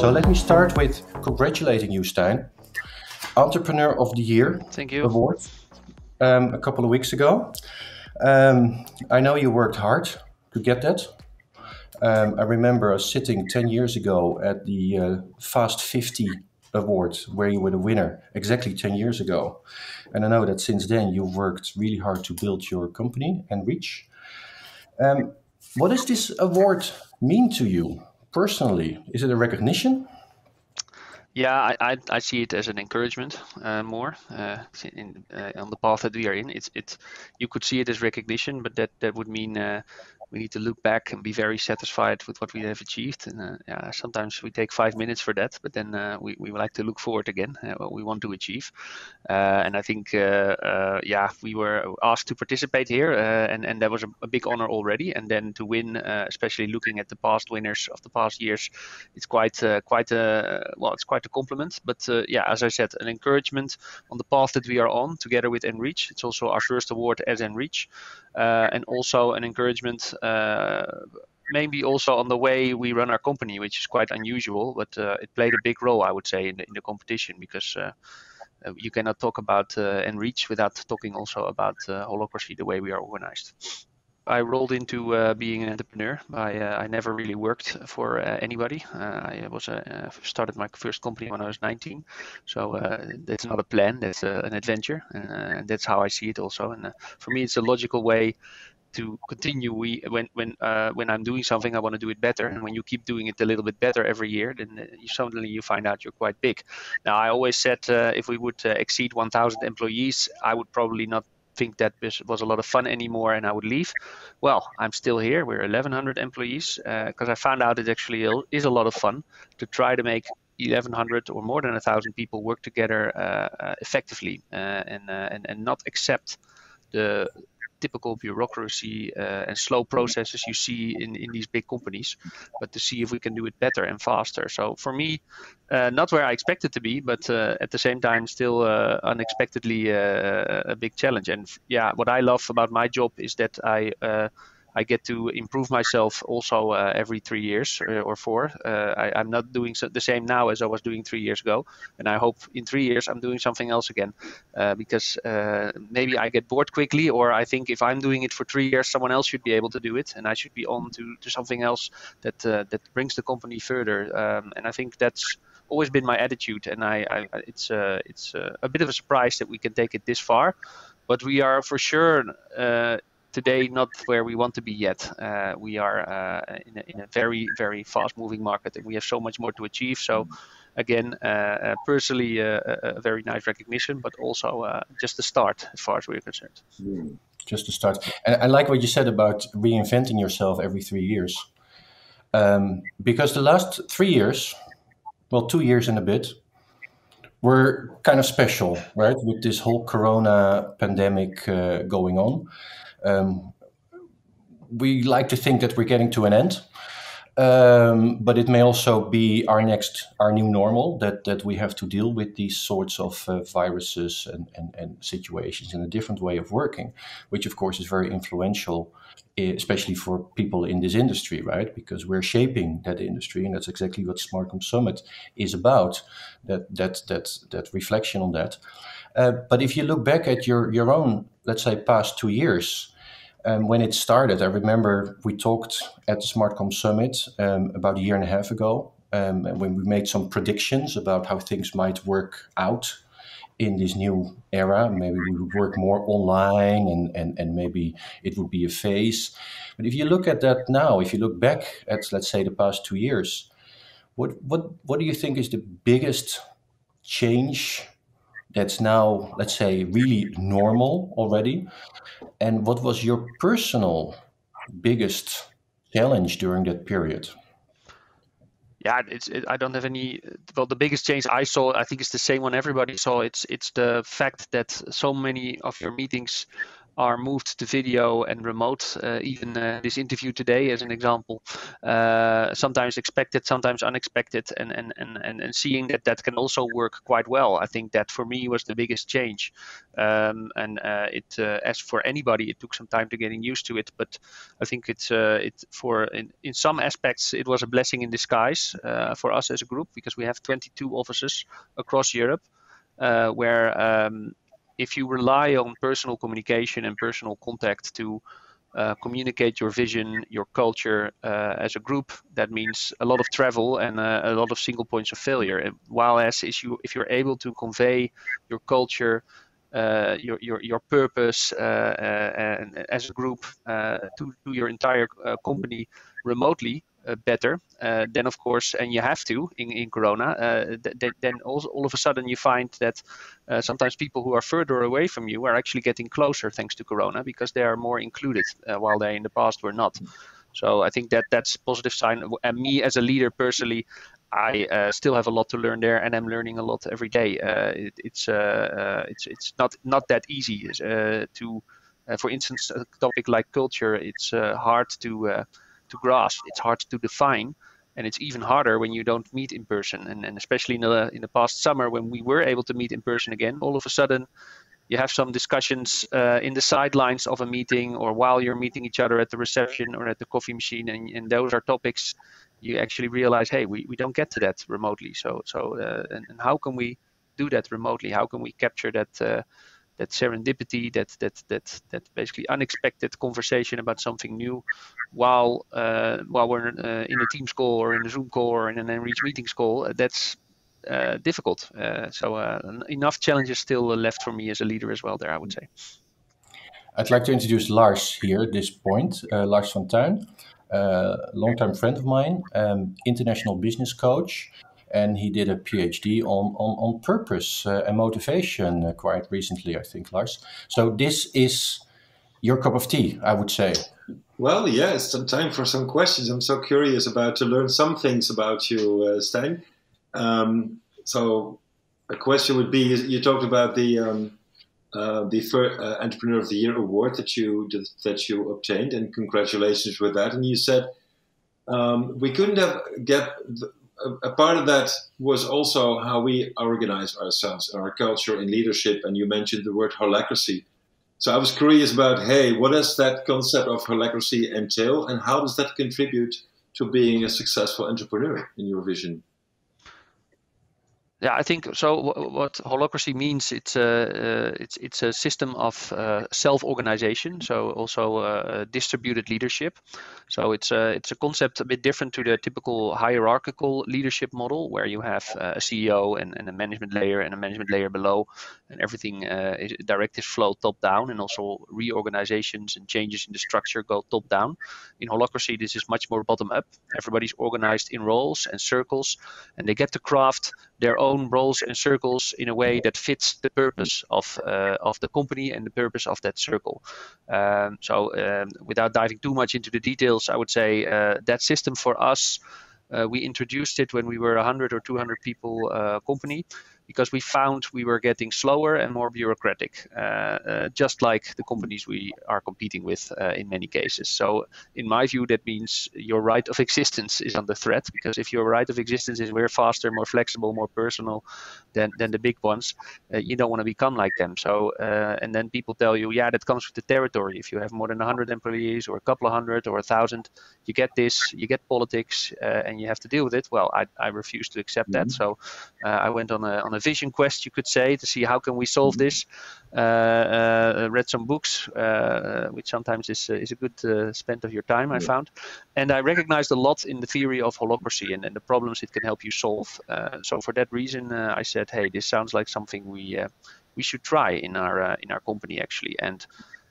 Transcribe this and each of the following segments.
So let me start with congratulating you, Stijn. Entrepreneur of the Year Thank you. award a couple of weeks ago. I know you worked hard to get that. I remember us sitting 10 years ago at the Fast 50 award where you were the winner exactly 10 years ago. And I know that since then you've worked really hard to build your company, Enreach. What does this award mean to you personally? Is it a recognition? Yeah, I see it as an encouragement more on the path that we are in. You could see it as recognition, but that would mean we need to look back and be very satisfied with what we have achieved. And yeah, sometimes we take 5 minutes for that, but then we like to look forward again what we want to achieve. And I think yeah, we were asked to participate here, and that was a big honor already. And then to win, especially looking at the past winners of the past years, it's quite a compliment. But yeah, as I said, an encouragement on the path that we are on together with Enreach. It's also our first award as Enreach, and also an encouragement maybe also on the way we run our company, which is quite unusual, but it played a big role, I would say, in the competition, because you cannot talk about Enreach without talking also about holacracy, the way we are organized. I rolled into being an entrepreneur. I never really worked for anybody. I started my first company when I was 19. So that's not a plan, that's an adventure. And that's how I see it also. And for me, it's a logical way to continue. When I'm doing something, I want to do it better. And when you keep doing it a little bit better every year, then suddenly you find out you're quite big. Now, I always said if we would exceed 1,000 employees, I would probably not think that this was a lot of fun anymore and I would leave. Well, I'm still here. We're 1,100 employees because I found out it actually is a lot of fun to try to make 1,100 or more than 1,000 people work together effectively and not accept the typical bureaucracy and slow processes you see in these big companies, but to see if we can do it better and faster. So for me, not where I expected to be, but at the same time still unexpectedly a big challenge. And yeah, what I love about my job is that I get to improve myself also every 3 years or 4. I'm not doing the same now as I was doing 3 years ago. And I hope in 3 years I'm doing something else again, because maybe I get bored quickly, or I think if I'm doing it for 3 years, someone else should be able to do it. And I should be on to something else that brings the company further. And I think that's always been my attitude. And it's a bit of a surprise that we can take it this far. But we are for sure today not where we want to be yet. We are in a very, very fast-moving market, and we have so much more to achieve. So, again, personally, a very nice recognition, but also just the start as far as we're concerned. Just to start. And I like what you said about reinventing yourself every 3 years. Because the last 3 years, well, 2 years and a bit, were kind of special, right? With this whole Corona pandemic going on. We like to think that we're getting to an end, but it may also be our new normal, that we have to deal with these sorts of viruses and situations in a different way of working, which of course is very influential, especially for people in this industry, right? Because we're shaping that industry, and that's exactly what SmartCom Summit is about. That reflection on that. But if you look back at your own, let's say, past 2 years. When it started, I remember we talked at the SmartCom Summit about a year and a half ago, when we made some predictions about how things might work out in this new era. Maybe we would work more online and maybe it would be a phase. But if you look at that now, if you look back at, let's say, the past 2 years, what do you think is the biggest change that's now, let's say, really normal already? And what was your personal biggest challenge during that period? Yeah, I don't have any. Well, the biggest change I saw, I think, is the same one everybody saw. It's the fact that so many of your meetings are moved to video and remote. Even this interview today, as an example, sometimes expected, sometimes unexpected, and seeing that can also work quite well. I think that for me was the biggest change. As for anybody, it took some time to getting used to it. But I think in some aspects it was a blessing in disguise for us as a group, because we have 22 offices across Europe, where if you rely on personal communication and personal contact to communicate your vision, your culture as a group, that means a lot of travel and a lot of single points of failure. And while if you're able to convey your culture, your purpose as a group to your entire company remotely better, then of course, and you have to in Corona, then all of a sudden you find that sometimes people who are further away from you are actually getting closer thanks to Corona, because they are more included, while they in the past were not. So I think that's a positive sign. And me as a leader personally, I still have a lot to learn there, and I'm learning a lot every day. It's not that easy to, for instance, a topic like culture. It's hard to grasp. It's hard to define, and it's even harder when you don't meet in person. And especially in the past summer, when we were able to meet in person again, all of a sudden you have some discussions in the sidelines of a meeting, or while you're meeting each other at the reception or at the coffee machine, and those are topics you actually realize, hey, we don't get to that remotely. And how can we do that remotely? How can we capture that serendipity, that basically unexpected conversation about something new, while we're in a Teams call or in a Zoom call or in an Enreach meetings call? That's difficult. Enough challenges still left for me as a leader as well there, I would say. I'd like to introduce Lars here at this point, Lars van Tuin, longtime friend of mine, international business coach, and he did a PhD on purpose and motivation quite recently, I think, Lars. So this is your cup of tea, I would say. Well, yeah, it's some time for some questions. I'm so curious about to learn some things about you, Stijn. So a question would be: you talked about the Entrepreneur of the Year award that you obtained, and congratulations with that. And you said we couldn't get a part of that was also how we organize ourselves, our culture and leadership. And you mentioned the word holacracy. So I was curious about, hey, what does that concept of holacracy entail, and how does that contribute to being a successful entrepreneur in your vision? Yeah, I think so. What holacracy means, it's a system of self-organization. So also distributed leadership. So it's a concept a bit different to the typical hierarchical leadership model, where you have a CEO and a management layer and a management layer below, and everything directives flow top down, and also reorganizations and changes in the structure go top down. In holacracy, this is much more bottom up. Everybody's organized in roles and circles, and they get to craft their own roles and circles in a way that fits the purpose of the company and the purpose of that circle. Without diving too much into the details, I would say that system for us, we introduced it when we were 100 or 200 people company, because we found we were getting slower and more bureaucratic, just like the companies we are competing with in many cases. So in my view, that means your right of existence is under threat, because if your right of existence is we're faster, more flexible, more personal than the big ones, you don't want to become like them. So and then people tell you, yeah, that comes with the territory. If you have more than 100 employees or a couple of hundred or 1,000, you get this, you get politics, and you have to deal with it. Well, I refuse to accept that. So I went on a vision quest, you could say, to see how can we solve this. Read some books, which sometimes is a good spend of your time, I found. And I recognized a lot in the theory of holacracy and the problems it can help you solve. So for that reason, I said, hey, this sounds like something we should try in our company, actually. And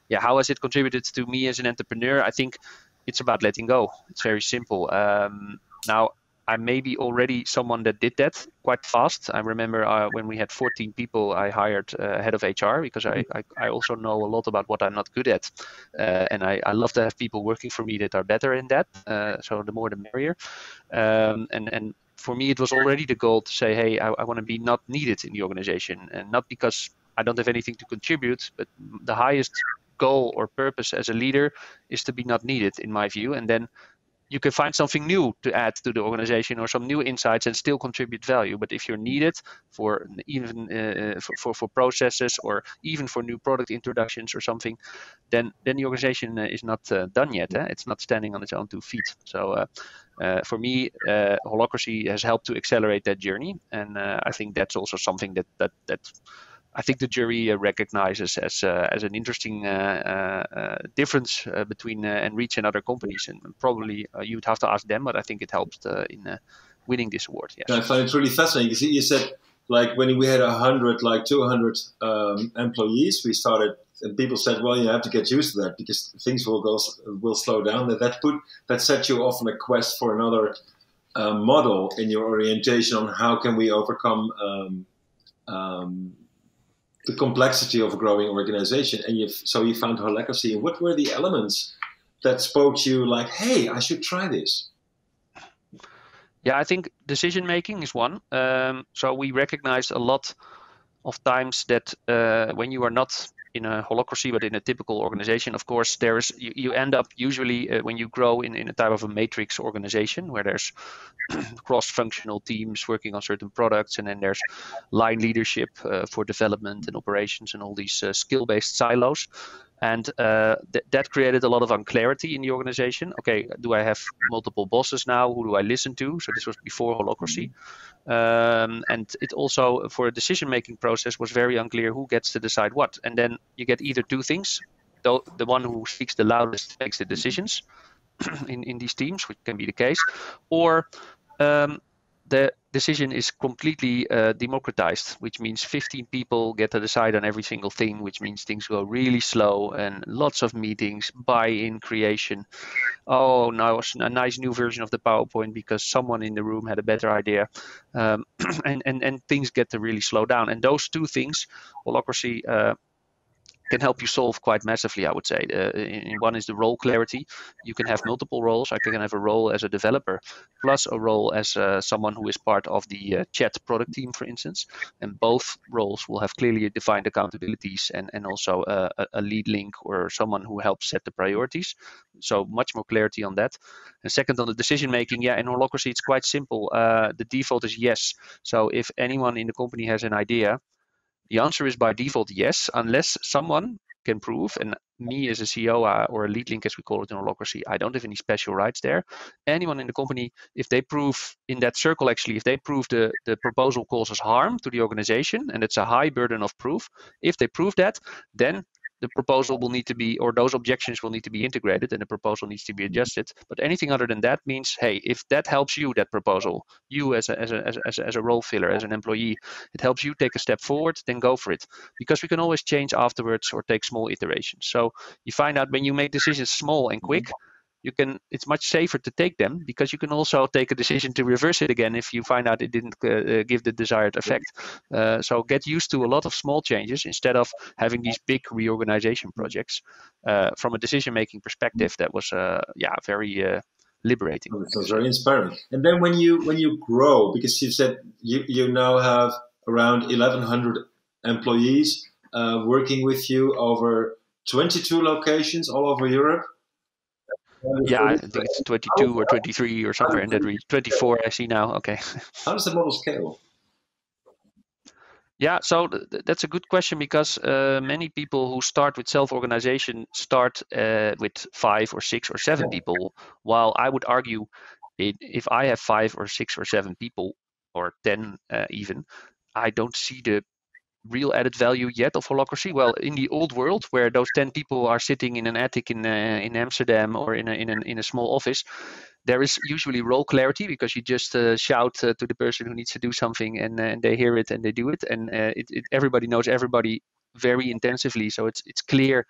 yeah, how has it contributed to me as an entrepreneur? I think it's about letting go. It's very simple. Now, I may be already someone that did that quite fast. I remember when we had 14 people, I hired a head of HR, because I also know a lot about what I'm not good at. And I love to have people working for me that are better in that. So the more the merrier. And for me, it was already the goal to say, hey, I want to be not needed in the organization. And not because I don't have anything to contribute, but the highest goal or purpose as a leader is to be not needed, in my view, and then you can find something new to add to the organization or some new insights and still contribute value. But if you're needed for even for processes or even for new product introductions or something, then the organization is not done yet. It's not standing on its own 2 feet. So for me, Holacracy has helped to accelerate that journey, and I think that's also something that I think the jury recognizes as an interesting difference between Enreach and other companies, and probably you'd have to ask them, but I think it helped in winning this award. Yes. I find it really fascinating. You said like when we had 100, like 200 employees, we started, and people said, well, you have to get used to that because things will slow down. That set you off on a quest for another model in your orientation on how can we overcome the complexity of a growing organization. And you found Holacracy. What were the elements that spoke to you like, hey, I should try this? Yeah, I think decision making is one. So we recognized a lot of times that when you are not in a Holacracy, but in a typical organization, of course, you end up usually when you grow in a type of a matrix organization where there's cross-functional teams working on certain products, and then there's line leadership for development and operations and all these skill-based silos. And that created a lot of unclarity in the organization. Okay, do I have multiple bosses now? Who do I listen to? So this was before Holacracy. And it also, for a decision-making process, was very unclear who gets to decide what. And then you get either 2 things. The one who speaks the loudest makes the decisions in these teams, which can be the case. Or the decision is completely democratized, which means 15 people get to decide on every single thing, which means things go really slow and lots of meetings, buy-in creation. Oh, now it's a nice new version of the PowerPoint because someone in the room had a better idea. And things get to really slow down. And those 2 things, Holacracy can help you solve quite massively, I would say. One is the role clarity. You can have multiple roles. I can have a role as a developer, plus a role as someone who is part of the chat product team, for instance. And both roles will have clearly defined accountabilities and also a lead link or someone who helps set the priorities. So much more clarity on that. And second, on the decision making, in Holacracy, it's quite simple. The default is yes. So if anyone in the company has an idea, the answer is by default yes, unless someone can prove, and me as a CEO or a lead link, as we call it in Holacracy, I don't have any special rights there. Anyone in the company, if they prove in that circle, actually, if they prove the proposal causes harm to the organization, and it's a high burden of proof, if they prove that, then the proposal will need to be, or those objections will need to be integrated and the proposal needs to be adjusted. But anything other than that means, hey, if that helps you, that proposal, you as a role filler, as an employee, it helps you take a step forward, then go for it. Because we can always change afterwards or take small iterations. So you find out when you make decisions small and quick, it's much safer to take them because you can also take a decision to reverse it again if you find out it didn't give the desired effect. So get used to a lot of small changes instead of having these big reorganization projects. From a decision-making perspective, that was very liberating. That was very inspiring. And then when you grow, because you said you now have around 1,100 employees working with you over 22 locations all over Europe. Yeah, I think it's 22 or 23 or somewhere in that region. 24, I see now. Okay. How does the model scale? Yeah, so that's a good question because many people who start with self-organization start with 5 or 6 or 7 people, while I would argue if I have 5 or 6 or 7 people, or 10 even, I don't see the real added value yet of Holacracy. Well, in the old world where those 10 people are sitting in an attic in Amsterdam or in a small office, there is usually role clarity because you just shout to the person who needs to do something and they hear it and they do it, and everybody knows everybody very intensively, so it's clear.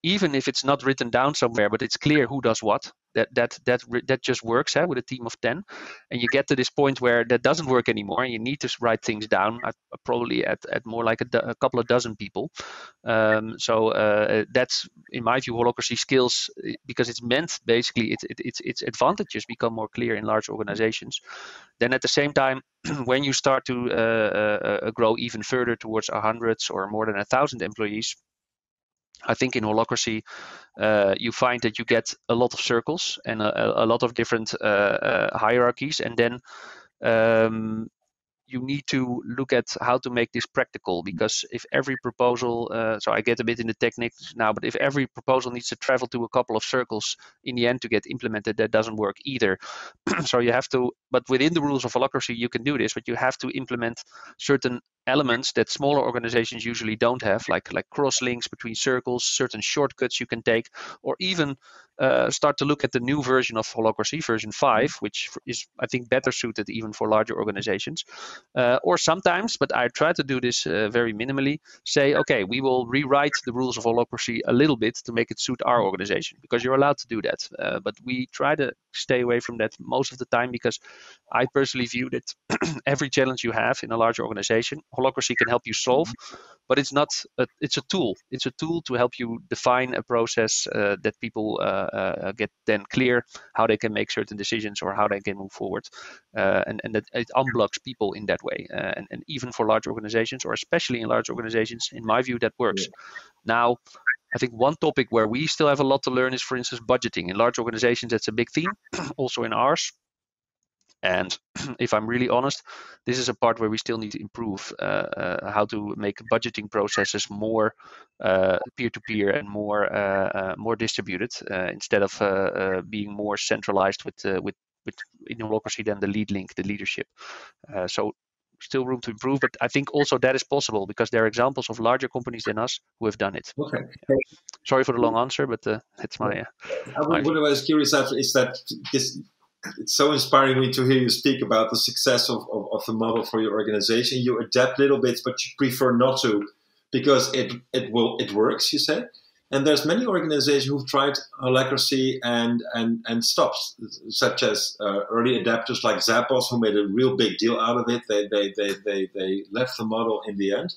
Even if it's not written down somewhere, but it's clear who does what. That just works with a team of 10, and you get to this point where that doesn't work anymore. You need to write things down, probably at more like a couple of dozen people. So that's, in my view, Holacracy skills because it's meant basically its advantages become more clear in large organizations. Then at the same time, when you start to grow even further towards hundreds or more than 1,000 employees, I think in holacracy, you find that you get a lot of circles and a lot of different hierarchies, and then you need to look at how to make this practical, because if every proposal, so I get a bit in the techniques now, but if every proposal needs to travel to a couple of circles in the end to get implemented, that doesn't work either. So you have to, but within the rules of holacracy, you can do this, but you have to implement certain elements that smaller organizations usually don't have, like cross links between circles, certain shortcuts you can take, or even start to look at the new version of holacracy, version 5, which is, I think, better suited even for larger organizations. Or sometimes, but I try to do this very minimally, say, okay, we will rewrite the rules of holacracy a little bit to make it suit our organization, because you're allowed to do that. But we try to stay away from that most of the time, because I personally view that every challenge you have in a larger organization, holacracy can help you solve, but it's not. It's a tool. It's a tool to help you define a process that people get then clear how they can make certain decisions or how they can move forward, and that it unblocks people in that way. And even for large organizations, or especially in large organizations, in my view, that works. Now, I think one topic where we still have a lot to learn is, for instance, budgeting. In large organizations, that's a big theme, also in ours. And if I'm really honest, this is a part where we still need to improve how to make budgeting processes more peer-to-peer and more distributed, instead of being more centralized with in holacracy than the lead link, the leadership. So still room to improve, but I think also that is possible, because there are examples of larger companies than us who have done it. Okay. Sorry for the long answer, but that's my. What I was curious after is that this. It's so inspiring me to hear you speak about the success of the model for your organization. You adapt little bits, but you prefer not to, because it works, you say. And there's many organizations who've tried holacracy and stopped, such as early adapters like Zappos, who made a real big deal out of it. They left the model in the end.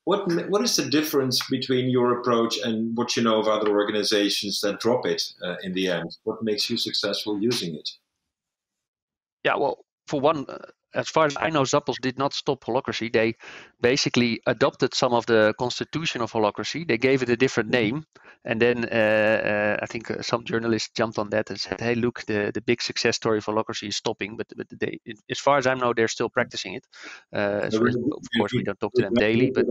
What is the difference between your approach and what you know of other organizations that drop it in the end? What makes you successful using it? Yeah, well, for one, as far as I know, Zappos did not stop holacracy. They basically adopted some of the constitution of holacracy. They gave it a different name. And then I think some journalists jumped on that and said, hey, look, the big success story of holacracy is stopping. But they, as far as I know, they're still practicing it. Of course, we don't talk to them daily, but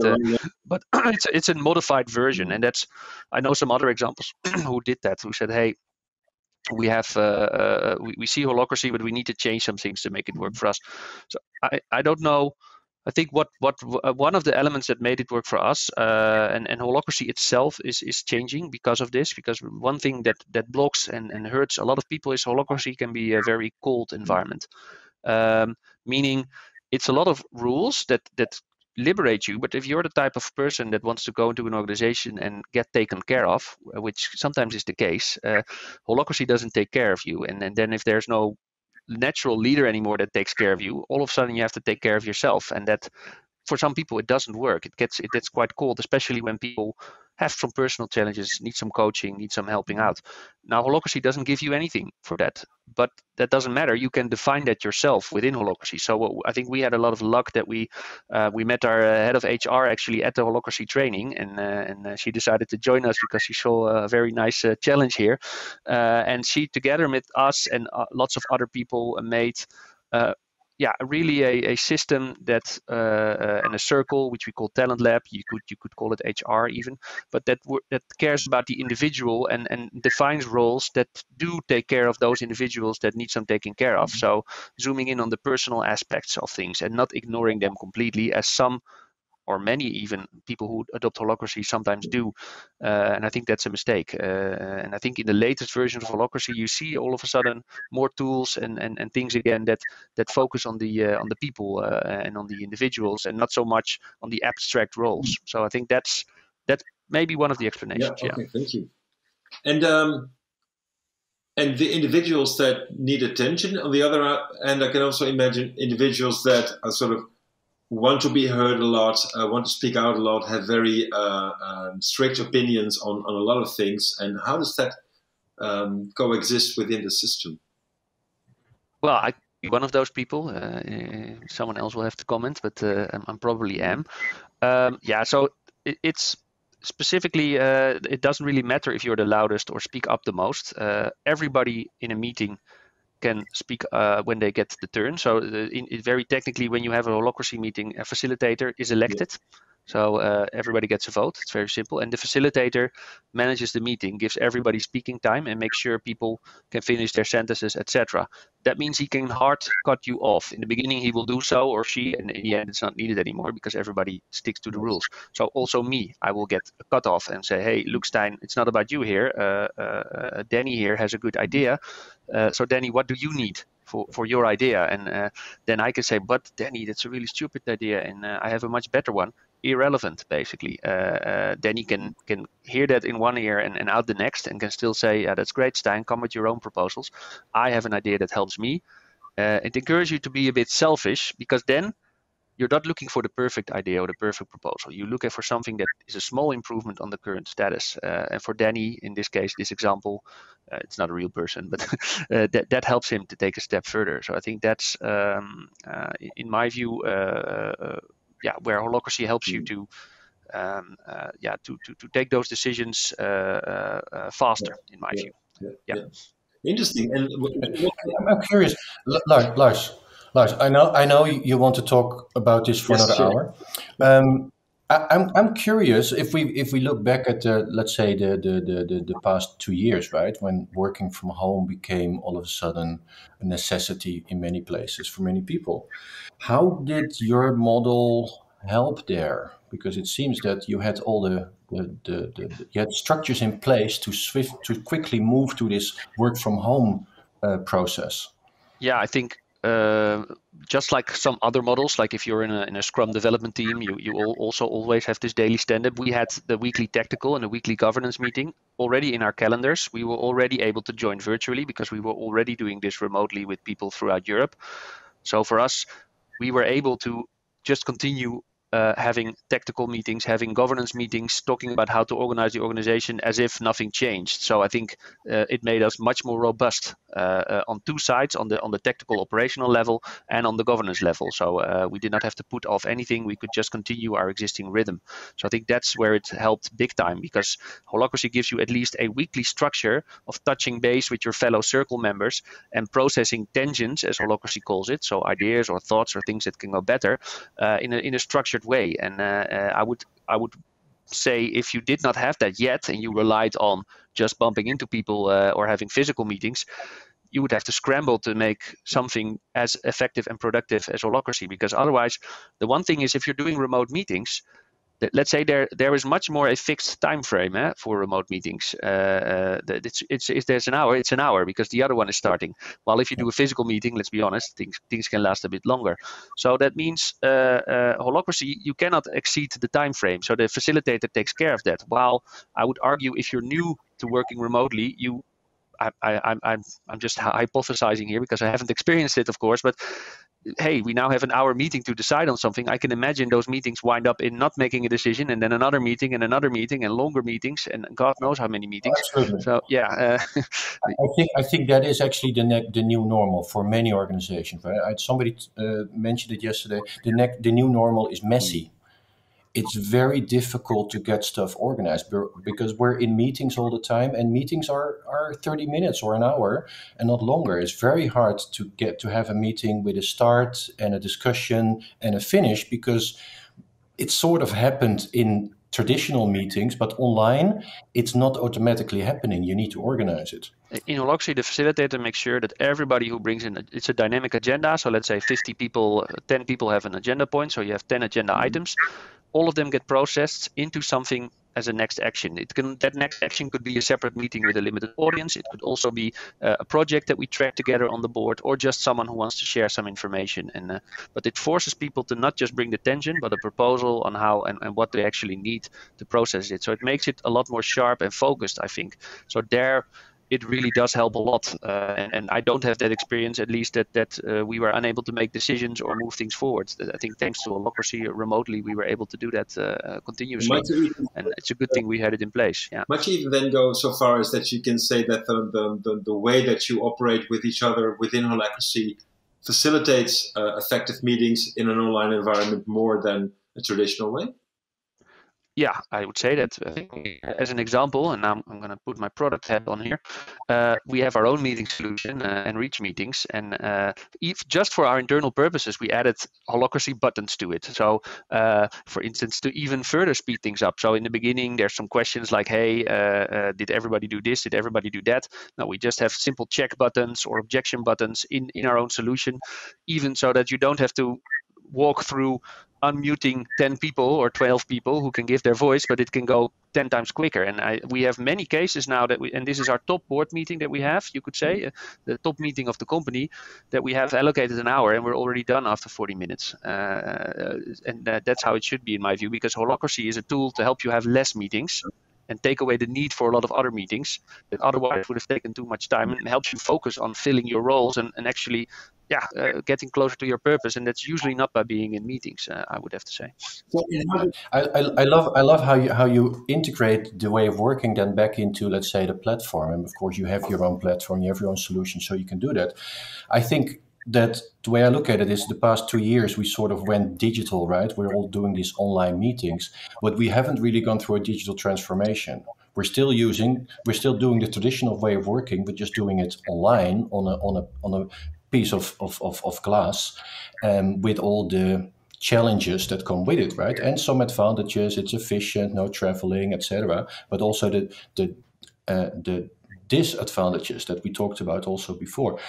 it's a modified version. And that's, I know some other examples who did that, who said, hey, we have we see holacracy, but we need to change some things to make it work for us. So I don't know. I think what one of the elements that made it work for us, and holacracy itself is changing because of this. Because one thing that blocks and hurts a lot of people is holacracy can be a very cold environment, meaning it's a lot of rules that liberate you. But if you're the type of person that wants to go into an organization and get taken care of, which sometimes is the case, holacracy doesn't take care of you. And then if there's no natural leader anymore that takes care of you, all of a sudden you have to take care of yourself. And that, for some people, it doesn't work. It gets quite cold, especially when people have some personal challenges, need some coaching, need some helping out. Now, holacracy doesn't give you anything for that, but that doesn't matter. You can define that yourself within holacracy. So I think we had a lot of luck that we met our head of HR actually at the holacracy training, and she decided to join us because she saw a very nice challenge here, and she, together with us and lots of other people, made really a system that and a circle which we call Talent Lab. You could call it HR even, but that cares about the individual and defines roles that do take care of those individuals that need some taking care of. So zooming in on the personal aspects of things and not ignoring them completely, as some or many even people who adopt holacracy sometimes do, and I think that's a mistake. And I think in the latest version of holacracy, you see all of a sudden more tools and things again that focus on the people and on the individuals, and not so much on the abstract roles. So I think that's maybe one of the explanations. Yeah. Okay. Thank you. And the individuals that need attention, on the other hand, I can also imagine individuals that are sort of want to be heard a lot, want to speak out a lot, have very strict opinions on a lot of things. And how does that coexist within the system? Well, I'm one of those people. Someone else will have to comment, but I probably am. So it's specifically, it doesn't really matter if you're the loudest or speak up the most. Everybody in a meeting can speak when they get the turn. So very technically, when you have a holacracy meeting, a facilitator is elected. So everybody gets a vote. It's very simple. And the facilitator manages the meeting, gives everybody speaking time, and makes sure people can finish their sentences, etc. That means he can hard cut you off. In the beginning, he will do so, or she, and in the end, it's not needed anymore because everybody sticks to the rules. So also me, I will get a cut off and say, hey, look, Stijn, it's not about you here. Danny here has a good idea. So Danny, what do you need for your idea? And then I can say, but Danny, that's a really stupid idea, and I have a much better one. Irrelevant, basically. Danny can hear that in one ear and out the next, and can still say, yeah, that's great, Stijn, come with your own proposals. I have an idea that helps me. It encourages you to be a bit selfish, because then you're not looking for the perfect idea or the perfect proposal. You look for something that is a small improvement on the current status. And for Danny, in this case, this example, it's not a real person, but that helps him to take a step further. So I think that's, in my view, where holacracy helps you to take those decisions faster, in my view. Yeah. Interesting. And I'm curious, Lars, I know you want to talk about this for another hour. I'm curious if we look back at let's say the past 2 years, right, when working from home became all of a sudden a necessity in many places for many people. How did your model help there? Because it seems that you had all you had structures in place to quickly move to this work from home process. Yeah, I think just like some other models, like if you're in a Scrum development team, you also always have this daily stand-up. We had the weekly tactical and the weekly governance meeting already in our calendars. We were already able to join virtually because we were already doing this remotely with people throughout Europe. So for us, we were able to just continue having tactical meetings, having governance meetings, talking about how to organize the organization as if nothing changed. So I think it made us much more robust on two sides, on the tactical operational level and on the governance level. So we did not have to put off anything. We could just continue our existing rhythm. So I think that's where it helped big time, because holacracy gives you at least a weekly structure of touching base with your fellow circle members and processing tensions, as holacracy calls it. So ideas or thoughts or things that can go better in a structured way. And I would say, if you did not have that yet and you relied on just bumping into people or having physical meetings, you would have to scramble to make something as effective and productive as holacracy. Because otherwise, the one thing is, if you're doing remote meetings, let's say there is much more a fixed time frame for remote meetings. If there's an hour, it's an hour because the other one is starting. While if you do a physical meeting, let's be honest, things can last a bit longer. So that means holacracy, you cannot exceed the time frame. So the facilitator takes care of that. While I would argue, if you're new to working remotely, I'm just hypothesizing here because I haven't experienced it, of course, but hey, we now have an hour meeting to decide on something. I can imagine those meetings wind up in not making a decision, and then another meeting and longer meetings, and God knows how many meetings. Absolutely. So yeah, I think that is actually the new normal for many organizations. Right? Somebody mentioned it yesterday. The new normal is messy. It's very difficult to get stuff organized because we're in meetings all the time, and meetings are 30 minutes or an hour and not longer. It's very hard to have a meeting with a start and a discussion and a finish, because it sort of happened in traditional meetings, but online it's not automatically happening. You need to organize it. In holacracy, the facilitator makes sure that everybody who brings in, it's a dynamic agenda. So let's say 50 people, 10 people have an agenda point. So you have 10 agenda items. All of them get processed into something as a next action. That next action could be a separate meeting with a limited audience. It could also be a project that we track together on the board, or just someone who wants to share some information. But it forces people to not just bring the tension, but a proposal on how and what they actually need to process it. So it makes it a lot more sharp and focused, I think. So it really does help a lot. And I don't have that experience, at least that we were unable to make decisions or move things forward. I think thanks to holacracy remotely, we were able to do that continuously. And it's a good thing we had it in place. Yeah. Might you even then go so far as that you can say that the way that you operate with each other within holacracy facilitates effective meetings in an online environment more than a traditional way? Yeah, I would say that. As an example, and now I'm going to put my product hat on here. We have our own meeting solution, Enreach meetings, and just for our internal purposes, we added holacracy buttons to it. So, for instance, to even further speed things up. So in the beginning, there's some questions like, "Hey, did everybody do this? Did everybody do that?" No, we just have simple check buttons or objection buttons in our own solution, even so that you don't have to walk through unmuting 10 people or 12 people who can give their voice, but it can go 10 times quicker. And we have many cases now and this is our top board meeting that we have, you could say, the top meeting of the company, that we have allocated an hour and we're already done after 40 minutes. That's how it should be in my view, because holacracy is a tool to help you have less meetings and take away the need for a lot of other meetings that otherwise would have taken too much time, and helps you focus on filling your roles and actually getting closer to your purpose. And that's usually not by being in meetings, I would have to say. I love how you integrate the way of working then back into, let's say, the platform. And of course, you have your own platform, you have your own solution, so you can do that. I think that the way I look at it is the past 2 years we sort of went digital, right? We're all doing these online meetings, but we haven't really gone through a digital transformation. We're still doing the traditional way of working, but just doing it online on a piece of glass, with all the challenges that come with it, right? And some advantages. It's efficient, no traveling, etc. But also the disadvantages that we talked about also before.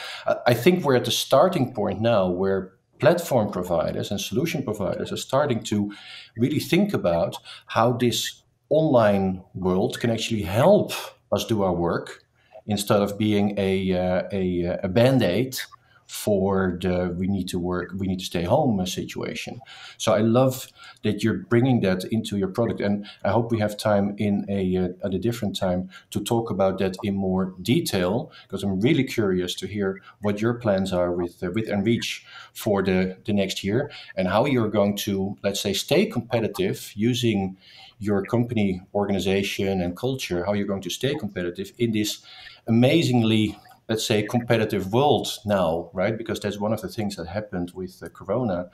I think we're at the starting point now where platform providers and solution providers are starting to really think about how this online world can actually help us do our work instead of being a band-aid for the we need to stay home situation. So I love that you're bringing that into your product, and I hope we have time at a different time to talk about that in more detail, because I'm really curious to hear what your plans are with Enreach for the next year, and how you're going to, let's say, stay competitive using your company organization and culture, how you're going to stay competitive in this amazingly, let's say, competitive world now, right? Because that's one of the things that happened with Corona.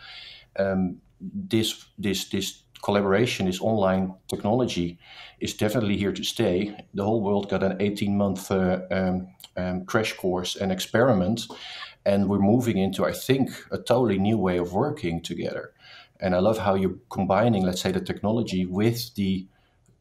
This collaboration, this online technology is definitely here to stay. The whole world got an 18-month crash course and experiment, and we're moving into, I think, a totally new way of working together. And I love how you're combining, let's say, the technology with the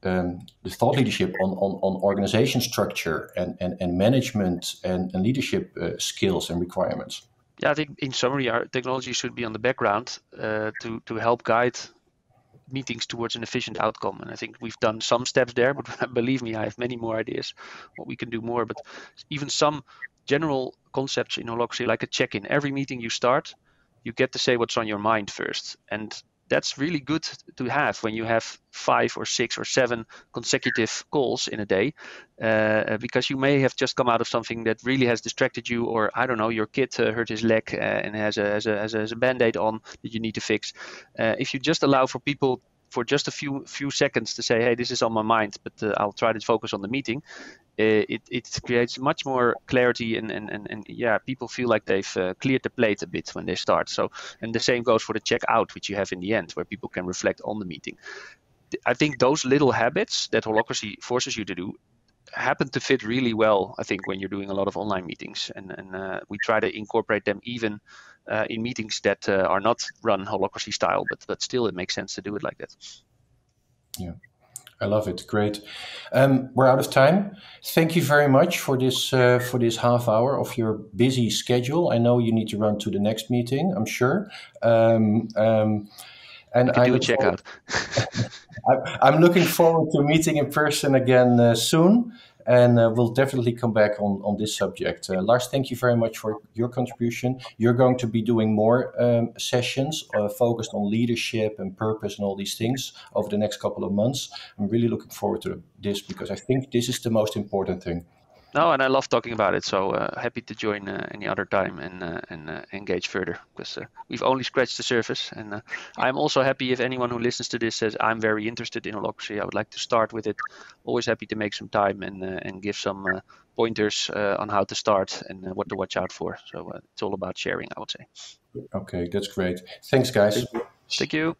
thought leadership on organization structure and management and leadership skills and requirements. Yeah, I think in summary, our technology should be on the background to help guide meetings towards an efficient outcome. And I think we've done some steps there, but believe me, I have many more ideas what we can do more. But even some general concepts in holacracy, like a check-in. Every meeting you start, you get to say what's on your mind first. And that's really good to have when you have 5 or 6 or 7 consecutive calls in a day, because you may have just come out of something that really has distracted you, or I don't know, your kid hurt his leg and has a band-aid on that you need to fix. If you just allow for people for just a few seconds to say, hey, this is on my mind, but I'll try to focus on the meeting, it creates much more clarity, and yeah, people feel like they've cleared the plate a bit when they start. So, and the same goes for the check out, which you have in the end, where people can reflect on the meeting. I think those little habits that holacracy forces you to do happen to fit really well, I think, when you're doing a lot of online meetings, and we try to incorporate them even in meetings that are not run holacracy style, but still it makes sense to do it like that. Yeah. I love it. Great. We're out of time. Thank you very much for this half hour of your busy schedule. I know you need to run to the next meeting, I'm sure. And I do a checkout. I'm looking forward to meeting in person again soon, and we'll definitely come back on this subject. Lars, thank you very much for your contribution. You're going to be doing more sessions focused on leadership and purpose and all these things over the next couple of months. I'm really looking forward to this, because I think this is the most important thing. No, and I love talking about it, so happy to join any other time and engage further, because we've only scratched the surface. And I'm also happy if anyone who listens to this says, I'm very interested in holacracy, I would like to start with it. Always happy to make some time and give some pointers on how to start and what to watch out for. So it's all about sharing, I would say. Okay, that's great. Thanks, guys. Thank you.